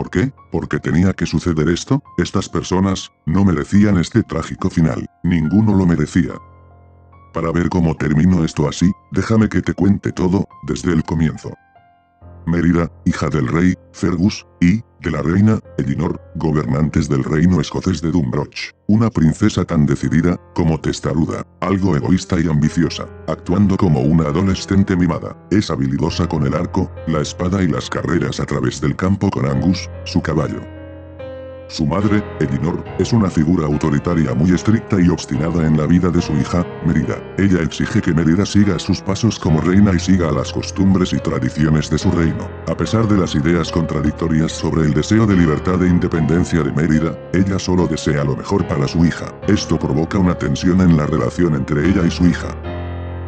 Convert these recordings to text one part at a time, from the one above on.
¿Por qué? Porque tenía que suceder esto. Estas personas no merecían este trágico final. Ninguno lo merecía. Para ver cómo terminó esto así, déjame que te cuente todo, desde el comienzo. Mérida, hija del rey, Fergus, y, de la reina, Elinor, gobernantes del reino escocés de Dunbroch. Una princesa tan decidida, como testaruda, algo egoísta y ambiciosa, actuando como una adolescente mimada. Es habilidosa con el arco, la espada y las carreras a través del campo con Angus, su caballo. Su madre, Elinor, es una figura autoritaria muy estricta y obstinada en la vida de su hija, Mérida. Ella exige que Mérida siga sus pasos como reina y siga las costumbres y tradiciones de su reino. A pesar de las ideas contradictorias sobre el deseo de libertad e independencia de Mérida, ella solo desea lo mejor para su hija. Esto provoca una tensión en la relación entre ella y su hija.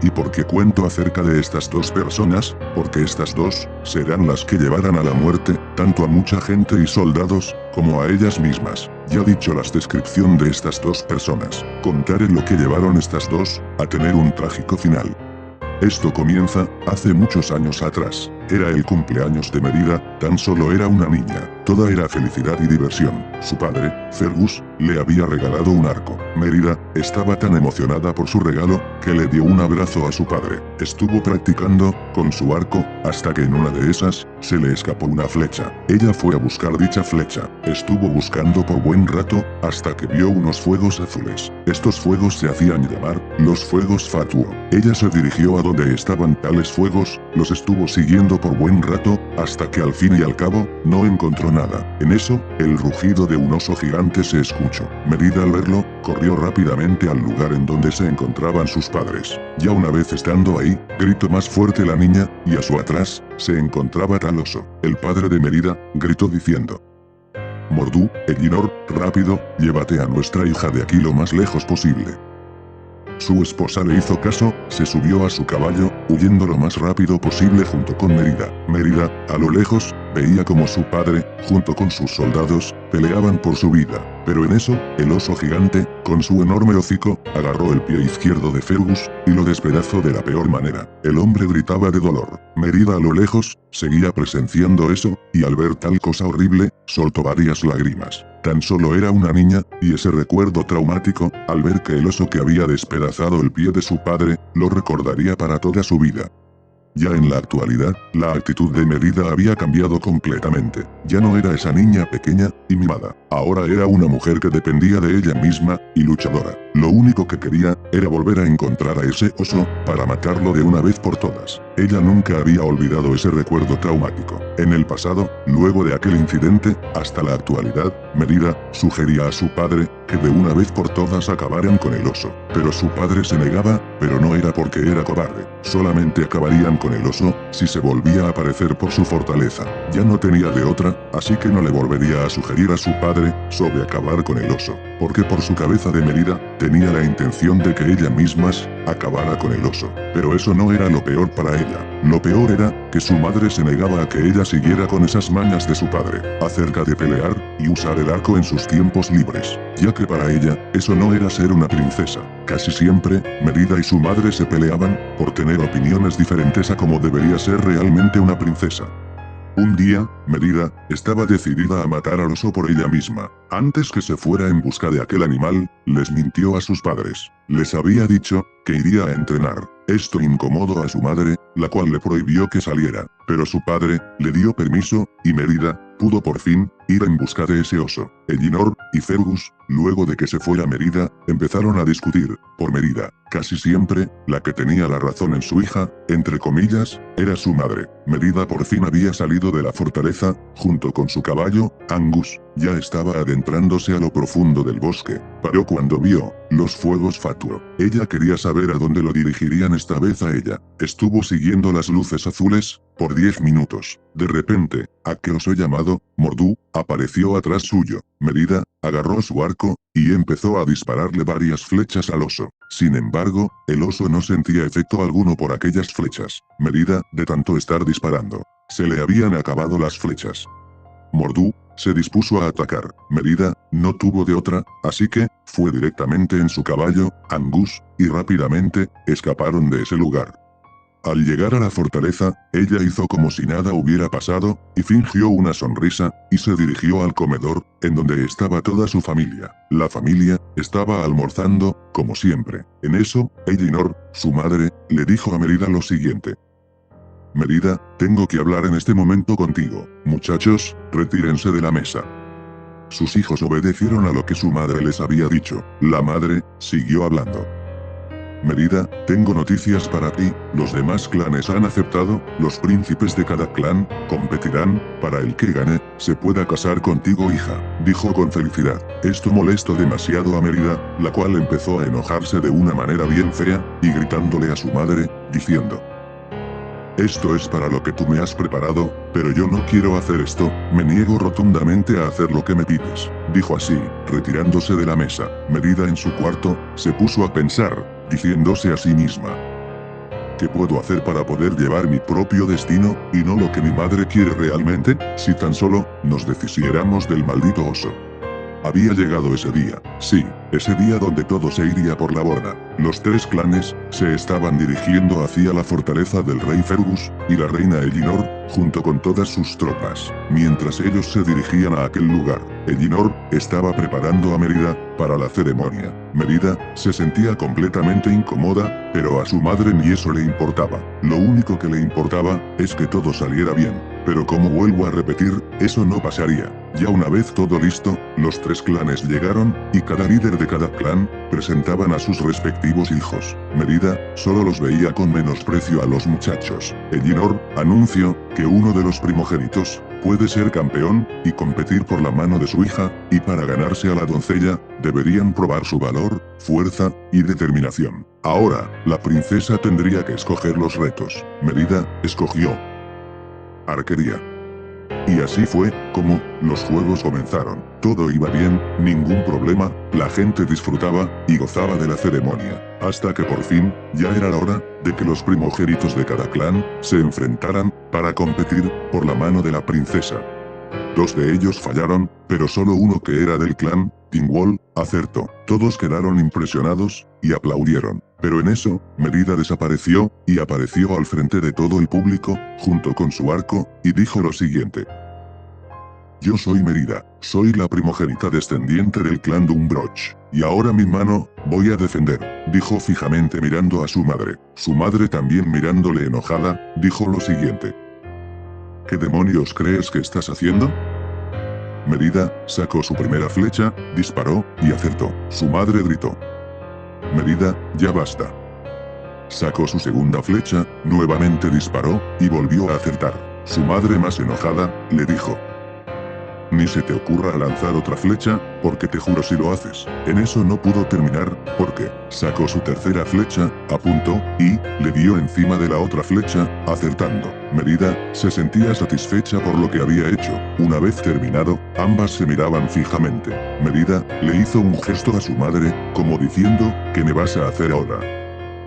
¿Y por qué cuento acerca de estas dos personas? Porque estas dos serán las que llevarán a la muerte, tanto a mucha gente y soldados, como a ellas mismas. Ya dicho la descripción de estas dos personas, contaré lo que llevaron estas dos a tener un trágico final. Esto comienza, hace muchos años atrás. Era el cumpleaños de Mérida, tan solo era una niña. Todo era felicidad y diversión. Su padre, Fergus, le había regalado un arco. Mérida estaba tan emocionada por su regalo, que le dio un abrazo a su padre. Estuvo practicando con su arco, hasta que en una de esas, se le escapó una flecha. Ella fue a buscar dicha flecha. Estuvo buscando por buen rato, hasta que vio unos fuegos azules. Estos fuegos se hacían llamar los fuegos fatuo. Ella se dirigió a donde estaban tales fuegos, los estuvo siguiendo por buen rato, hasta que al fin y al cabo, no encontró nada. En eso, el rugido de un oso gigante se escuchó. Mérida al verlo, corrió rápidamente al lugar en donde se encontraban sus padres. Ya una vez estando ahí, gritó más fuerte la niña, y a su atrás, se encontraba tal oso. El padre de Mérida, gritó diciendo: Mordú, Elinor, rápido, llévate a nuestra hija de aquí lo más lejos posible. Su esposa le hizo caso, se subió a su caballo, huyendo lo más rápido posible junto con Mérida. Mérida, a lo lejos, veía como su padre, junto con sus soldados, peleaban por su vida. Pero en eso, el oso gigante, con su enorme hocico, agarró el pie izquierdo de Fergus, y lo despedazó de la peor manera. El hombre gritaba de dolor. Mérida a lo lejos, seguía presenciando eso, y al ver tal cosa horrible, soltó varias lágrimas. Tan solo era una niña, y ese recuerdo traumático, al ver que el oso que había despedazado el pie de su padre, lo recordaría para toda su vida. Ya en la actualidad, la actitud de Mérida había cambiado completamente. Ya no era esa niña pequeña y mimada. Ahora era una mujer que dependía de ella misma, y luchadora. Lo único que quería, era volver a encontrar a ese oso, para matarlo de una vez por todas. Ella nunca había olvidado ese recuerdo traumático. En el pasado, luego de aquel incidente, hasta la actualidad, Mérida sugería a su padre, que de una vez por todas acabaran con el oso. Pero su padre se negaba, pero no era porque era cobarde. Solamente acabarían con el oso, si se volvía a aparecer por su fortaleza. Ya no tenía de otra, así que no le volvería a sugerir a su padre, sobre acabar con el oso. Porque por su cabeza de Mérida, tenía la intención de que ella misma acabara con el oso. Pero eso no era lo peor para ella. Lo peor era, que su madre se negaba a que ella siguiera con esas mañas de su padre, acerca de pelear, y usar el arco en sus tiempos libres. Ya que para ella, eso no era ser una princesa. Casi siempre, Mérida y su madre se peleaban, por tener opiniones diferentes a cómo debería ser realmente una princesa. Un día, Mérida estaba decidida a matar al oso por ella misma. Antes que se fuera en busca de aquel animal, les mintió a sus padres. Les había dicho que iría a entrenar. Esto incomodó a su madre, la cual le prohibió que saliera. Pero su padre le dio permiso, y Mérida pudo por fin ir en busca de ese oso. Elinor y Fergus, luego de que se fuera Mérida, empezaron a discutir por Mérida. Casi siempre, la que tenía la razón en su hija, entre comillas, era su madre. Mérida por fin había salido de la fortaleza, junto con su caballo, Angus. Ya estaba adentrándose a lo profundo del bosque. Paró cuando vio los fuegos fatuo. Ella quería saber a dónde lo dirigirían esta vez a ella. Estuvo siguiendo las luces azules por 10 minutos. De repente, aquel oso llamado Mordú apareció atrás suyo. Mérida agarró su arco y empezó a dispararle varias flechas al oso. Sin embargo, el oso no sentía efecto alguno por aquellas flechas. Mérida, de tanto estar disparando, se le habían acabado las flechas. Mordú se dispuso a atacar. Mérida no tuvo de otra, así que fue directamente en su caballo, Angus, y rápidamente escaparon de ese lugar. Al llegar a la fortaleza, ella hizo como si nada hubiera pasado, y fingió una sonrisa, y se dirigió al comedor, en donde estaba toda su familia. La familia estaba almorzando, como siempre. En eso, Elinor, su madre, le dijo a Merida lo siguiente. Merida, tengo que hablar en este momento contigo. Muchachos, retírense de la mesa. Sus hijos obedecieron a lo que su madre les había dicho. La madre siguió hablando. Merida, tengo noticias para ti, los demás clanes han aceptado, los príncipes de cada clan, competirán, para el que gane, se pueda casar contigo hija, dijo con felicidad. Esto molestó demasiado a Merida, la cual empezó a enojarse de una manera bien fea, y gritándole a su madre, diciendo. Esto es para lo que tú me has preparado, pero yo no quiero hacer esto, me niego rotundamente a hacer lo que me pides, dijo así, retirándose de la mesa. Merida en su cuarto, se puso a pensar, diciéndose a sí misma. ¿Qué puedo hacer para poder llevar mi propio destino, y no lo que mi madre quiere realmente, si tan solo nos deshiciéramos del maldito oso? Había llegado ese día, sí, ese día donde todo se iría por la borda. Los tres clanes se estaban dirigiendo hacia la fortaleza del rey Fergus y la reina Elinor, junto con todas sus tropas. Mientras ellos se dirigían a aquel lugar, Elinor estaba preparando a Merida para la ceremonia. Merida se sentía completamente incómoda, pero a su madre ni eso le importaba. Lo único que le importaba es que todo saliera bien. Pero como vuelvo a repetir, eso no pasaría. Ya una vez todo listo, los tres clanes llegaron, y cada líder de cada clan presentaban a sus respectivos hijos. Merida solo los veía con menosprecio a los muchachos. Elinor anunció que uno de los primogénitos puede ser campeón y competir por la mano de su hija, y para ganarse a la doncella, deberían probar su valor, fuerza y determinación. Ahora, la princesa tendría que escoger los retos. Merida escogió arquería. Y así fue como los juegos comenzaron. Todo iba bien, ningún problema, la gente disfrutaba y gozaba de la ceremonia, hasta que por fin, ya era la hora de que los primogénitos de cada clan se enfrentaran para competir por la mano de la princesa. Dos de ellos fallaron, pero solo uno que era del clan Dingwall acertó. Todos quedaron impresionados y aplaudieron. Pero en eso, Merida desapareció y apareció al frente de todo el público, junto con su arco, y dijo lo siguiente. Yo soy Merida, soy la primogénita descendiente del clan Dunbroch, y ahora mi mano voy a defender, dijo fijamente mirando a su madre. Su madre también mirándole enojada, dijo lo siguiente. ¿Qué demonios crees que estás haciendo? Merida sacó su primera flecha, disparó, y acertó. Su madre gritó. Merida, ya basta. Sacó su segunda flecha, nuevamente disparó, y volvió a acertar. Su madre más enojada, le dijo. Ni se te ocurra lanzar otra flecha, porque te juro si lo haces. En eso no pudo terminar, porque sacó su tercera flecha, apuntó, y le dio encima de la otra flecha, acertando. Merida se sentía satisfecha por lo que había hecho. Una vez terminado, ambas se miraban fijamente. Merida le hizo un gesto a su madre, como diciendo, ¿qué me vas a hacer ahora?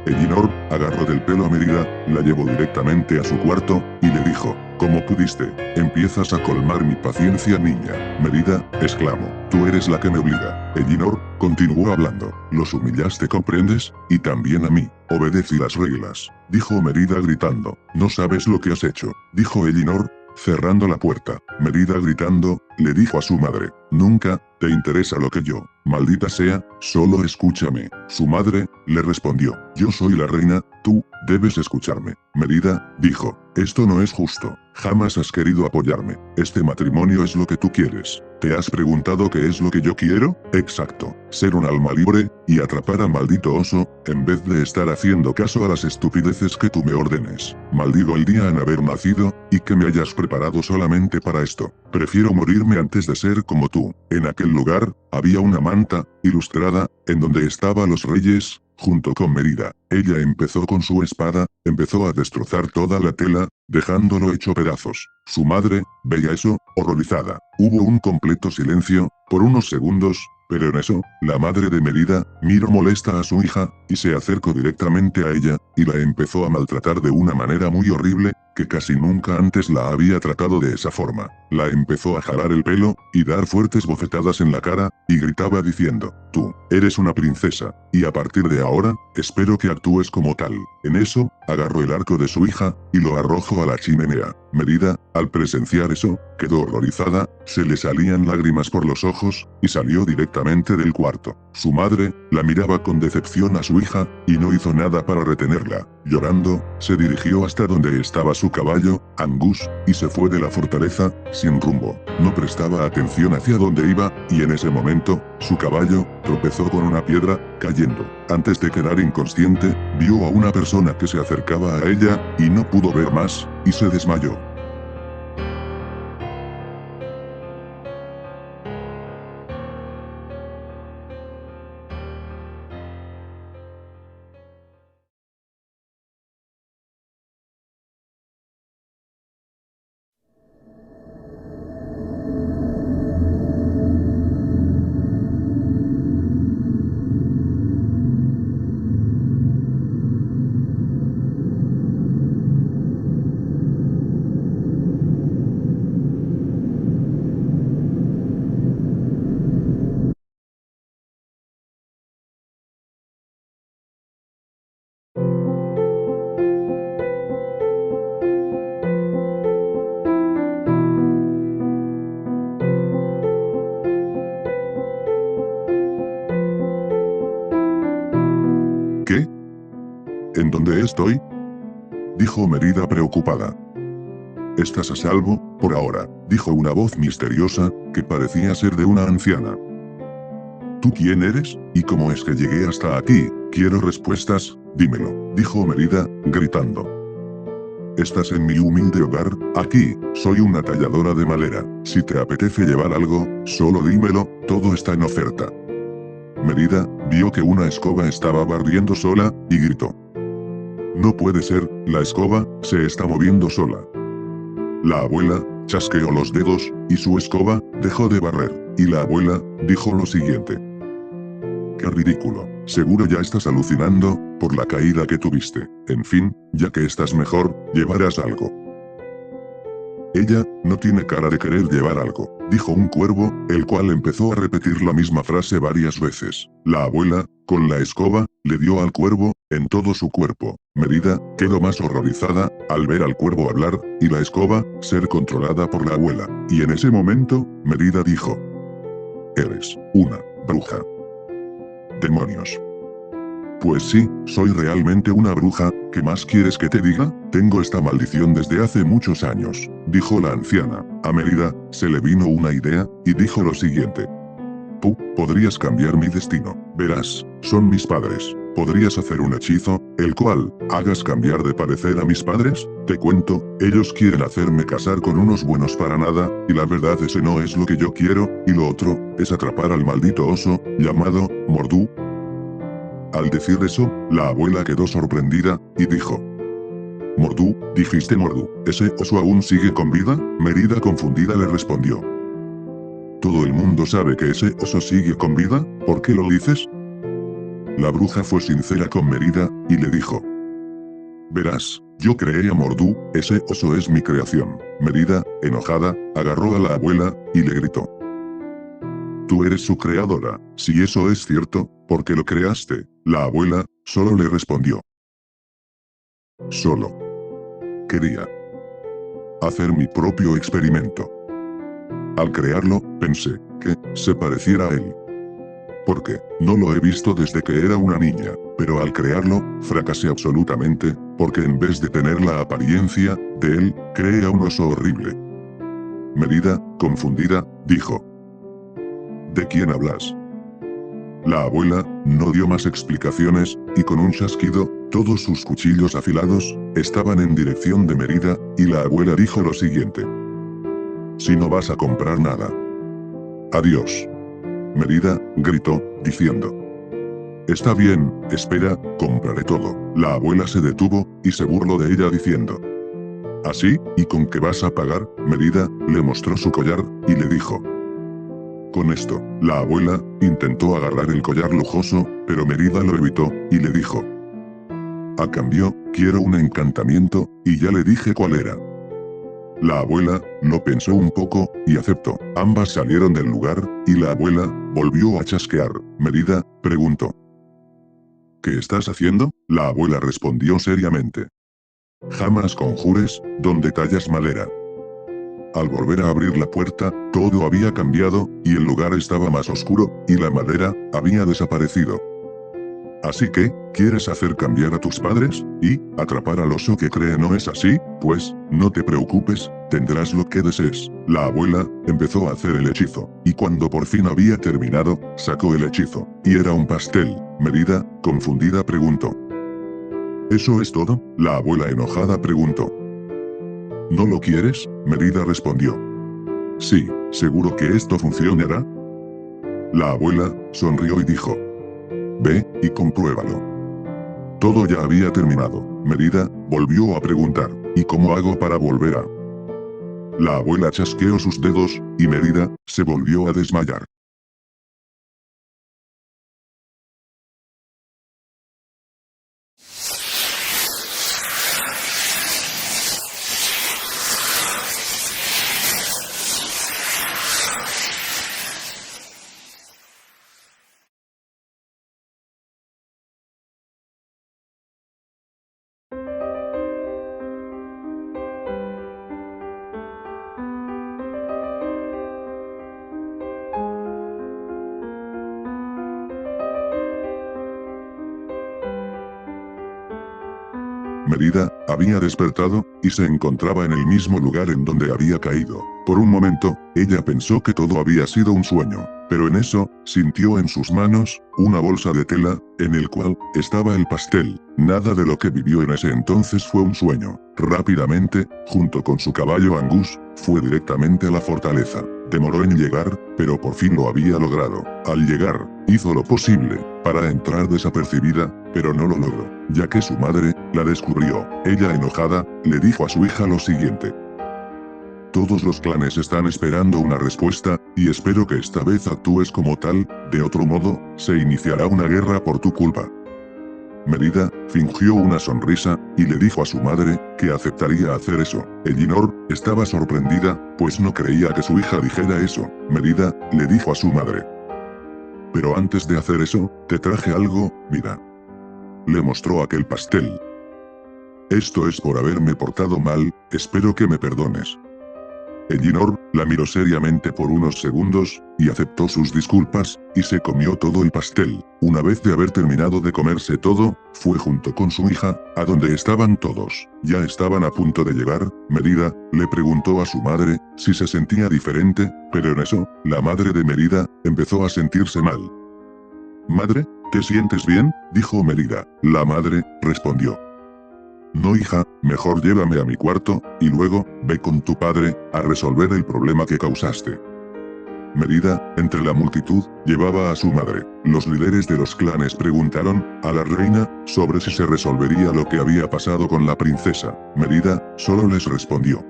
Elinor agarró del pelo a Merida, la llevó directamente a su cuarto, y le dijo, ¿cómo pudiste? Empiezas a colmar mi paciencia, niña. Merida exclamó, tú eres la que me obliga. Elinor continuó hablando, los humillaste, ¿comprendes? Y también a mí. Obedecí las reglas, dijo Merida gritando. No sabes lo que has hecho, dijo Elinor, cerrando la puerta. Merida gritando, le dijo a su madre, nunca te interesa lo que yo, maldita sea, solo escúchame. Su madre le respondió, yo soy la reina, tú debes escucharme. Merida dijo, esto no es justo, jamás has querido apoyarme, este matrimonio es lo que tú quieres. ¿Te has preguntado qué es lo que yo quiero? Exacto, ser un alma libre, y atrapar al maldito oso, en vez de estar haciendo caso a las estupideces que tú me ordenes. Maldigo el día en haber nacido, y que me hayas preparado solamente para esto. Prefiero morirme antes de ser como tú. En aquel lugar, había una manta, ilustrada, en donde estaban los reyes, junto con Merida. Ella empezó con su espada, empezó a destrozar toda la tela, dejándolo hecho pedazos. Su madre veía eso, horrorizada. Hubo un completo silencio, por unos segundos, Pero en eso, la madre de Merida, miró molesta a su hija, y se acercó directamente a ella, y la empezó a maltratar de una manera muy horrible, que casi nunca antes la había tratado de esa forma. La empezó a jalar el pelo, y dar fuertes bofetadas en la cara, y gritaba diciendo, tú, eres una princesa, y a partir de ahora, espero que actúes como tal. En eso, agarró el arco de su hija, y lo arrojó a la chimenea. Merida, al presenciar eso, quedó horrorizada, se le salían lágrimas por los ojos, y salió directamente del cuarto. Su madre, la miraba con decepción a su hija, y no hizo nada para retenerla. Llorando, se dirigió hasta donde estaba su caballo, Angus, y se fue de la fortaleza, sin rumbo. No prestaba atención hacia dónde iba, y en ese momento, su caballo, tropezó con una piedra, cayendo. Antes de quedar inconsciente, vio a una persona que se acercaba a ella, y no pudo ver más, y se desmayó. ¿Qué? ¿En dónde estoy? Dijo Merida preocupada. Estás a salvo, por ahora, dijo una voz misteriosa, que parecía ser de una anciana. ¿Tú quién eres? ¿Y cómo es que llegué hasta aquí? Quiero respuestas, dímelo, dijo Merida, gritando. Estás en mi humilde hogar, aquí, soy una talladora de madera, si te apetece llevar algo, solo dímelo, todo está en oferta. Merida, vio que una escoba estaba barriendo sola, y gritó. No puede ser, la escoba, se está moviendo sola. La abuela, chasqueó los dedos, y su escoba, dejó de barrer, y la abuela, dijo lo siguiente. Qué ridículo, seguro ya estás alucinando, por la caída que tuviste, en fin, ya que estás mejor, llevarás algo. Ella, no tiene cara de querer llevar algo, dijo un cuervo, el cual empezó a repetir la misma frase varias veces. La abuela, con la escoba, le dio al cuervo, en todo su cuerpo. Merida, quedó más horrorizada, al ver al cuervo hablar, y la escoba, ser controlada por la abuela. Y en ese momento, Merida dijo. Eres, una, bruja. Demonios. Pues sí, soy realmente una bruja, ¿qué más quieres que te diga? Tengo esta maldición desde hace muchos años, dijo la anciana. A Merida, se le vino una idea, y dijo lo siguiente. Podrías cambiar mi destino. Verás, son mis padres. ¿Podrías hacer un hechizo, el cual, hagas cambiar de parecer a mis padres? Te cuento, ellos quieren hacerme casar con unos buenos para nada, y la verdad ese no es lo que yo quiero, y lo otro, es atrapar al maldito oso, llamado, Mordú. Al decir eso, la abuela quedó sorprendida, y dijo. Mordú, dijiste Mordú, ¿ese oso aún sigue con vida? Merida confundida le respondió. ¿Todo el mundo sabe que ese oso sigue con vida? ¿Por qué lo dices? La bruja fue sincera con Merida, y le dijo. Verás, yo creé a Mordú, ese oso es mi creación. Merida, enojada, agarró a la abuela, y le gritó. Tú eres su creadora, si eso es cierto, ¿por qué lo creaste? La abuela, solo le respondió. Solo. Quería hacer mi propio experimento. Al crearlo, pensé que se pareciera a él. Porque no lo he visto desde que era una niña, pero al crearlo, fracasé absolutamente, porque en vez de tener la apariencia de él, creé a un oso horrible. Merida, confundida, dijo. ¿De quién hablas? La abuela, no dio más explicaciones, y con un chasquido, todos sus cuchillos afilados, estaban en dirección de Merida, y la abuela dijo lo siguiente. Si no vas a comprar nada. Adiós. Merida, gritó, diciendo. Está bien, espera, compraré todo. La abuela se detuvo, y se burló de ella diciendo. ¿Así? ¿Y con qué vas a pagar? Merida, le mostró su collar, y le dijo. Con esto, la abuela intentó agarrar el collar lujoso, pero Merida lo evitó, y le dijo: a cambio, quiero un encantamiento, y ya le dije cuál era. La abuela lo pensó un poco, y aceptó. Ambas salieron del lugar, y la abuela volvió a chasquear. Merida preguntó: ¿qué estás haciendo? La abuela respondió seriamente: jamás conjures donde tallas madera. Al volver a abrir la puerta, todo había cambiado, y el lugar estaba más oscuro, y la madera había desaparecido. Así que, ¿quieres hacer cambiar a tus padres? ¿Y atrapar al oso que cree no es así? Pues, no te preocupes, tendrás lo que desees. La abuela empezó a hacer el hechizo, y cuando por fin había terminado, sacó el hechizo, y era un pastel. Merida, confundida, preguntó: ¿eso es todo? La abuela enojada preguntó: ¿no lo quieres? Merida respondió: sí, ¿seguro que esto funcionará? La abuela sonrió y dijo: ve y compruébalo. Todo ya había terminado. Merida volvió a preguntar: ¿y cómo hago para volver a? La abuela chasqueó sus dedos, y Merida se volvió a desmayar. Merida había despertado, y se encontraba en el mismo lugar en donde había caído. Por un momento, ella pensó que todo había sido un sueño, pero en eso, sintió en sus manos una bolsa de tela, en el cual estaba el pastel. Nada de lo que vivió en ese entonces fue un sueño. Rápidamente, junto con su caballo Angus, fue directamente a la fortaleza. Demoró en llegar, pero por fin lo había logrado. Al llegar, hizo lo posible para entrar desapercibida, pero no lo logró, ya que su madre la descubrió. Ella, enojada, le dijo a su hija lo siguiente: todos los clanes están esperando una respuesta, y espero que esta vez actúes como tal, de otro modo, se iniciará una guerra por tu culpa. Merida fingió una sonrisa, y le dijo a su madre que aceptaría hacer eso. Elinor estaba sorprendida, pues no creía que su hija dijera eso. Merida le dijo a su madre: pero antes de hacer eso, te traje algo, mira. Le mostró aquel pastel. Esto es por haberme portado mal, espero que me perdones. Elinor la miró seriamente por unos segundos, y aceptó sus disculpas, y se comió todo el pastel. Una vez de haber terminado de comerse todo, fue junto con su hija, a donde estaban todos. Ya estaban a punto de llegar. Merida le preguntó a su madre si se sentía diferente, pero en eso, la madre de Merida empezó a sentirse mal. «Madre, ¿te sientes bien?», dijo Merida. La madre respondió: «No, hija, mejor llévame a mi cuarto, y luego, ve con tu padre, a resolver el problema que causaste». Merida, entre la multitud, llevaba a su madre. Los líderes de los clanes preguntaron a la reina sobre si se resolvería lo que había pasado con la princesa. Merida solo les respondió: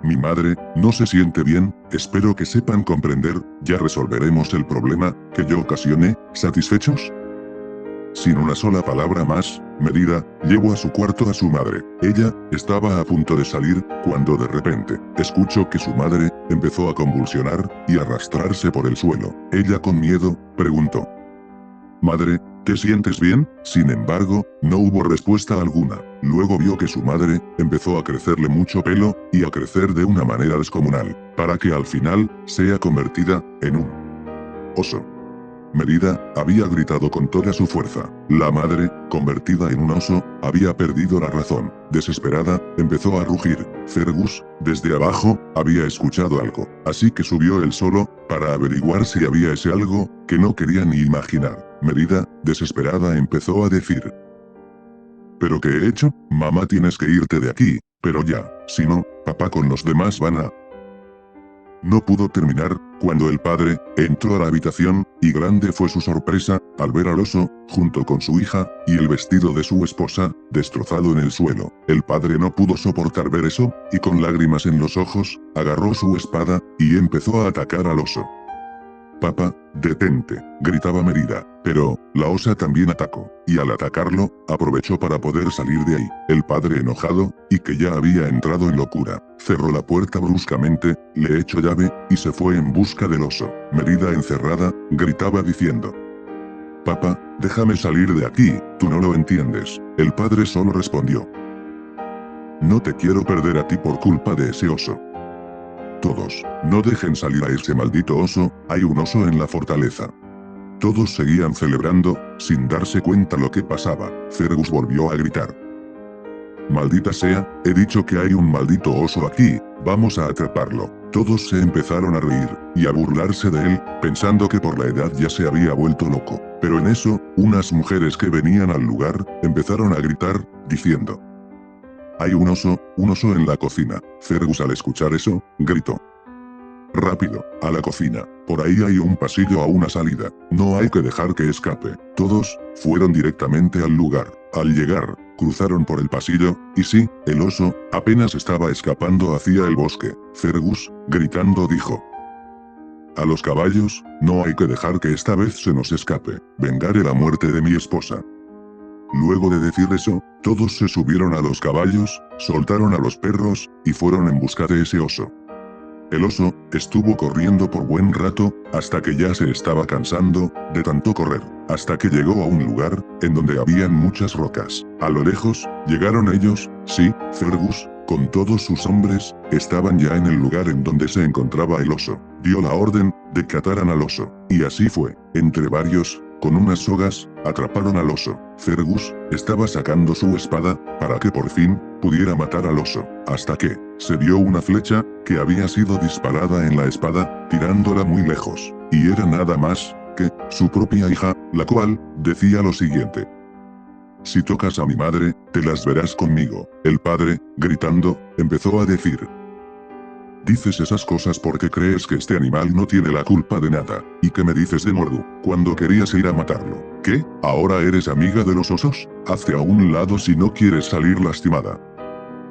«Mi madre no se siente bien, espero que sepan comprender, ya resolveremos el problema que yo ocasioné, ¿satisfechos?». Sin una sola palabra más, Merida llevó a su cuarto a su madre. Ella estaba a punto de salir, cuando de repente, escuchó que su madre empezó a convulsionar y arrastrarse por el suelo. Ella, con miedo, preguntó: «Madre, ¿te sientes bien?». Sin embargo, no hubo respuesta alguna. Luego vio que su madre empezó a crecerle mucho pelo, y a crecer de una manera descomunal, para que al final sea convertida en un oso. Merida había gritado con toda su fuerza. La madre, convertida en un oso, había perdido la razón. Desesperada, empezó a rugir. Fergus, desde abajo, había escuchado algo, así que subió él solo, para averiguar si había ese algo, que no quería ni imaginar. Merida, desesperada, empezó a decir: «¿Pero qué he hecho? Mamá, tienes que irte de aquí, pero ya, si no, papá con los demás van a...». No pudo terminar, cuando el padre entró a la habitación, y grande fue su sorpresa, al ver al oso, junto con su hija, y el vestido de su esposa, destrozado en el suelo. El padre no pudo soportar ver eso, y con lágrimas en los ojos, agarró su espada, y empezó a atacar al oso. Papá, detente, gritaba Merida, pero, la osa también atacó, y al atacarlo, aprovechó para poder salir de ahí. El padre enojado, y que ya había entrado en locura, cerró la puerta bruscamente, le echó llave, y se fue en busca del oso. Merida encerrada, gritaba diciendo: Papá, déjame salir de aquí, tú no lo entiendes. El padre solo respondió: No te quiero perder a ti por culpa de ese oso. Todos, no dejen salir a ese maldito oso, hay un oso en la fortaleza. Todos seguían celebrando, sin darse cuenta lo que pasaba. Fergus volvió a gritar: Maldita sea, he dicho que hay un maldito oso aquí, vamos a atraparlo. Todos se empezaron a reír, y a burlarse de él, pensando que por la edad ya se había vuelto loco. Pero en eso, unas mujeres que venían al lugar, empezaron a gritar, diciendo: Hay un oso en la cocina. Fergus al escuchar eso, gritó: Rápido, a la cocina, por ahí hay un pasillo a una salida, no hay que dejar que escape. Todos, fueron directamente al lugar. Al llegar, cruzaron por el pasillo, y sí, el oso, apenas estaba escapando hacia el bosque. Fergus, gritando dijo: A los caballos, no hay que dejar que esta vez se nos escape, vengaré la muerte de mi esposa. Luego de decir eso, todos se subieron a los caballos, soltaron a los perros, y fueron en busca de ese oso. El oso, estuvo corriendo por buen rato, hasta que ya se estaba cansando, de tanto correr, hasta que llegó a un lugar, en donde habían muchas rocas. A lo lejos, llegaron ellos, sí, Fergus, con todos sus hombres, estaban ya en el lugar en donde se encontraba el oso. Dio la orden, de que ataran al oso, y así fue, entre varios, con unas sogas, atraparon al oso. Fergus, estaba sacando su espada, para que por fin, pudiera matar al oso, hasta que, se vio una flecha, que había sido disparada en la espada, tirándola muy lejos, y era nada más, que, su propia hija, la cual, decía lo siguiente: Si tocas a mi madre, te las verás conmigo. El padre, gritando, empezó a decir: Dices esas cosas porque crees que este animal no tiene la culpa de nada. ¿Y qué me dices de Mordu, cuando querías ir a matarlo? ¿Qué? ¿Ahora eres amiga de los osos? Hazte a un lado si no quieres salir lastimada.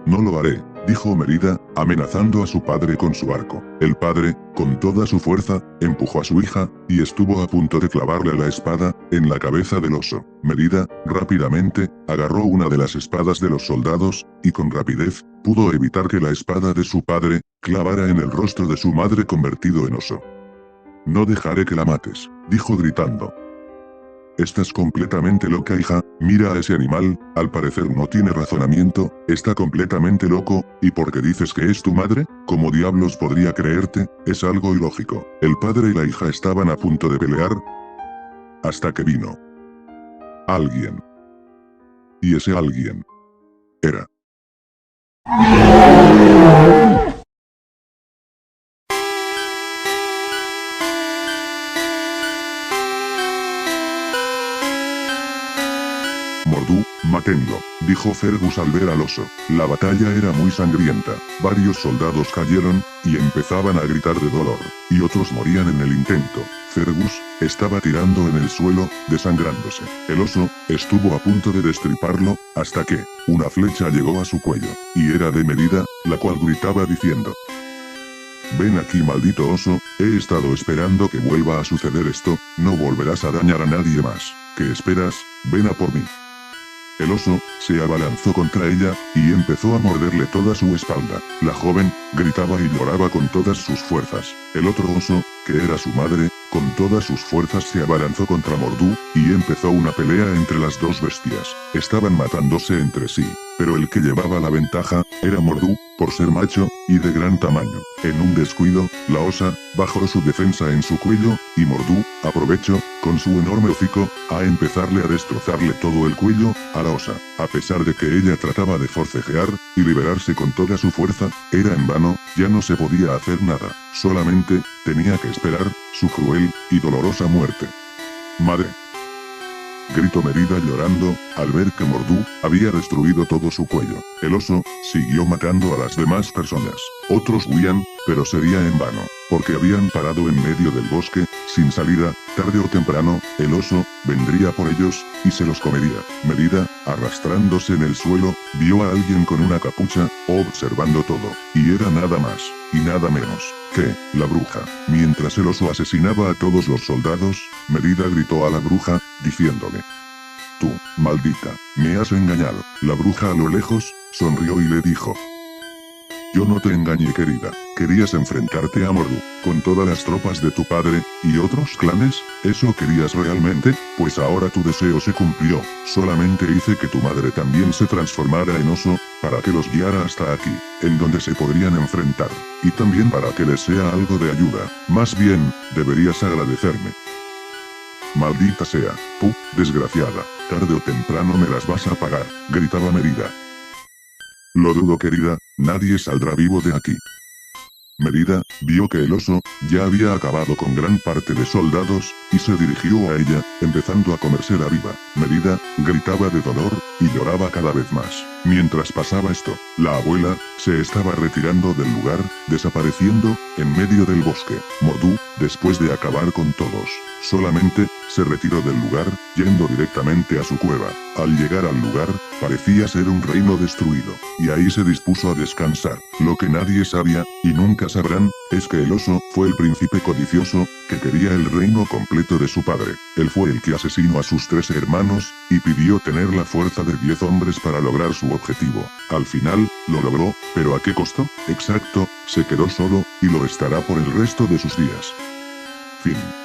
No lo haré, dijo Merida, amenazando a su padre con su arco. El padre, con toda su fuerza, empujó a su hija, y estuvo a punto de clavarle la espada, en la cabeza del oso. Merida, rápidamente, agarró una de las espadas de los soldados, y con rapidez, pudo evitar que la espada de su padre, clavara en el rostro de su madre convertido en oso. No dejaré que la mates, dijo gritando. Estás completamente loca, hija, mira a ese animal, al parecer no tiene razonamiento, está completamente loco, y porque dices que es tu madre, ¿cómo diablos podría creerte? Es algo ilógico. El padre y la hija estaban a punto de pelear, hasta que vino alguien. Y ese alguien era Mordu, mátenlo, dijo Fergus al ver al oso. La batalla era muy sangrienta, varios soldados cayeron, y empezaban a gritar de dolor, y otros morían en el intento. Fergus, estaba tirando en el suelo, desangrándose. El oso, estuvo a punto de destriparlo, hasta que, una flecha llegó a su cuello, y era de Merida, la cual gritaba diciendo: Ven aquí, maldito oso, he estado esperando que vuelva a suceder esto, no volverás a dañar a nadie más. ¿Qué esperas? Ven a por mí. El oso, se abalanzó contra ella, y empezó a morderle toda su espalda. La joven, gritaba y lloraba con todas sus fuerzas. El otro oso, que era su madre, con todas sus fuerzas se abalanzó contra Mordu, y empezó una pelea entre las dos bestias. Estaban matándose entre sí, pero el que llevaba la ventaja, era Mordu, por ser macho, y de gran tamaño. En un descuido, la osa, bajó su defensa en su cuello, y Mordu, aprovechó, con su enorme hocico, a empezarle a destrozarle todo el cuello, a la osa. A pesar de que ella trataba de forcejear, y liberarse con toda su fuerza, era en vano, ya no se podía hacer nada, solamente, tenía que esperar, su cruel, y dolorosa muerte. Madre. Gritó Merida llorando, al ver que Mordu, había destruido todo su cuello. El oso, siguió matando a las demás personas. Otros huían, pero sería en vano, porque habían parado en medio del bosque, sin salida, tarde o temprano, el oso, vendría por ellos, y se los comería. Merida, arrastrándose en el suelo, vio a alguien con una capucha, observando todo, y era nada más, y nada menos que la bruja. Mientras el oso asesinaba a todos los soldados, Merida gritó a la bruja, diciéndole: Tú, maldita, me has engañado. La bruja a lo lejos, sonrió y le dijo: Yo no te engañé, querida. Querías enfrentarte a Mordu, con todas las tropas de tu padre, y otros clanes. ¿Eso querías realmente? Pues ahora tu deseo se cumplió. Solamente hice que tu madre también se transformara en oso, para que los guiara hasta aquí, en donde se podrían enfrentar. Y también para que les sea algo de ayuda. Más bien, deberías agradecerme. Maldita sea, desgraciada. Tarde o temprano me las vas a pagar, gritaba Merida. Lo dudo, querida, nadie saldrá vivo de aquí. Merida vio que el oso ya había acabado con gran parte de soldados, y se dirigió a ella, empezando a comérsela viva. Merida gritaba de dolor, y lloraba cada vez más. Mientras pasaba esto, la abuela se estaba retirando del lugar, desapareciendo en medio del bosque. Mordu, después de acabar con todos, solamente se retiró del lugar, yendo directamente a su cueva. Al llegar al lugar, parecía ser un reino destruido, y ahí se dispuso a descansar. Lo que nadie sabía, y nunca sabrán, es que el oso fue el príncipe codicioso, que quería el reino completo de su padre. Él fue el que asesinó a sus 3 hermanos, y pidió tener la fuerza de 10 hombres para lograr su objetivo. Al final, lo logró, pero ¿a qué costo? Exacto, se quedó solo, y lo estará por el resto de sus días. Fin.